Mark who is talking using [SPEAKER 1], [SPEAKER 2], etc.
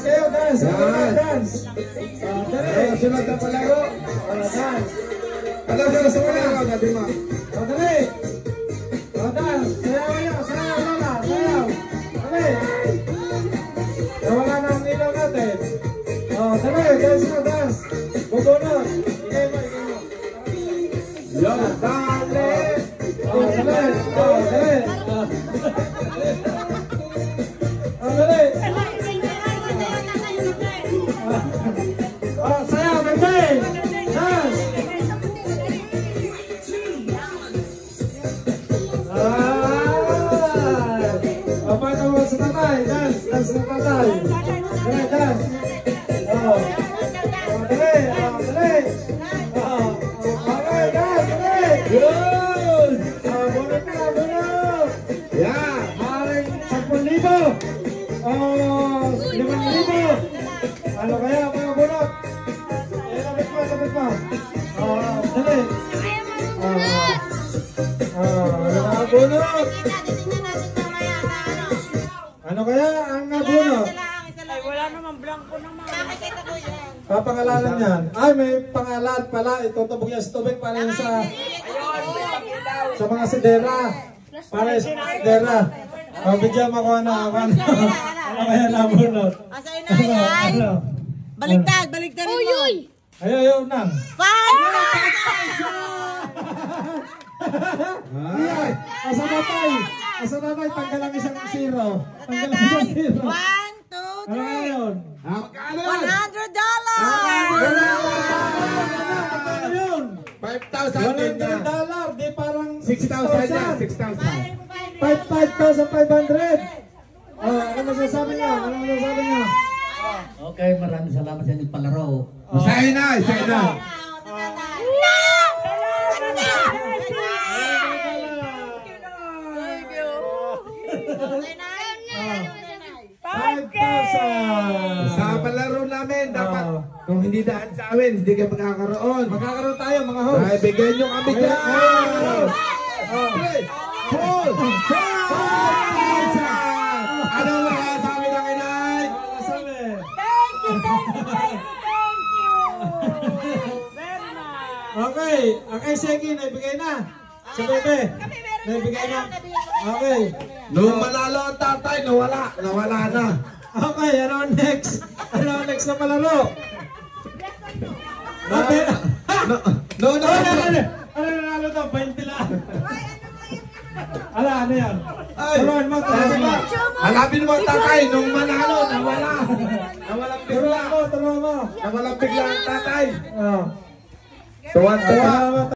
[SPEAKER 1] kayo, dance. Dance. Dali.
[SPEAKER 2] Sunod na palaro.
[SPEAKER 1] Dance.
[SPEAKER 2] Ano sa palaro? Dali mo.
[SPEAKER 1] Dali. Dance. Sayaw niyo. Sayaw lola. Sayaw. Dali. Nawala na ang ilaw natin. Dali. Dance na dance. Bubunot. Ikay mo.
[SPEAKER 2] Yan.
[SPEAKER 1] Dali. Dali. Dali. Dali. Sayaw. Dali. Dance. Paano mo sa tatay? Dance. Dance sa tatay. Dali. Dance. Dali. Dali. Okay. Dance. Dali. Yun. Bunot na. Bunot.
[SPEAKER 2] Yan.
[SPEAKER 1] Maring 10,000. 5,000. Ano kaya mga bunot? Lapit pa. Lapit pa. Dali. Mga bunot. Ano kaya ang nabunot?
[SPEAKER 3] Ay, wala naman, blanco naman. Nakakita ko yan.
[SPEAKER 1] Papangalanan yan. Ay, may pangalan pala. Itutubog niya sa tubig para yun sa mga sidera. Para sa sidera. Bigyan mo ko ano. Ano kaya nabunot?
[SPEAKER 3] Asa inay? Baligtad, baligtad mo. Uy!
[SPEAKER 1] Ayaw nang.
[SPEAKER 3] Five!
[SPEAKER 1] Ay! Asa tatay? Asa tatay? Tanggal ang isang zero. Tanggal ang isang zero.
[SPEAKER 3] 1, 2, 3.
[SPEAKER 1] Ano yun?
[SPEAKER 2] Magkano?
[SPEAKER 3] $100!
[SPEAKER 1] Ano yun?
[SPEAKER 2] 5,000 din na.
[SPEAKER 1] $100. Di parang
[SPEAKER 2] 6,000 yan. 6,000.
[SPEAKER 1] 5,500. Ano masasabi niya? Ano masasabi niya?
[SPEAKER 4] Okay, maraming salamat sa inyong palaro.
[SPEAKER 2] Isahin na. Isahin na.
[SPEAKER 3] Thank you.
[SPEAKER 1] 5,000.
[SPEAKER 2] Sa palaro namin, dapat kung hindi daan sa amin, hindi ka magkakaroon.
[SPEAKER 1] Magkakaroon tayo mga host.
[SPEAKER 2] Ay, bigyan nyo kami dyan. 3, 4, 5,000. Ano mga sabi ng inay?
[SPEAKER 1] Sabi. Okay, ang kay Seki, naibigay na. Sa bebe, naibigay na. Okay.
[SPEAKER 2] Nung manalo ang tatay, nawala na.
[SPEAKER 1] Okay, ano next? Ano next na palaro?
[SPEAKER 2] No,
[SPEAKER 1] Ano nanalo to? 20 lang. Ano yan?
[SPEAKER 2] Ay,
[SPEAKER 1] Turuan mo.
[SPEAKER 2] hanapin mo ang tatay, nung manalo, nawala. Nawalang bigla.
[SPEAKER 1] Turuan mo.
[SPEAKER 2] Nawalang bigla ang tatay.
[SPEAKER 1] Oh.
[SPEAKER 2] Tuwan-tuwa.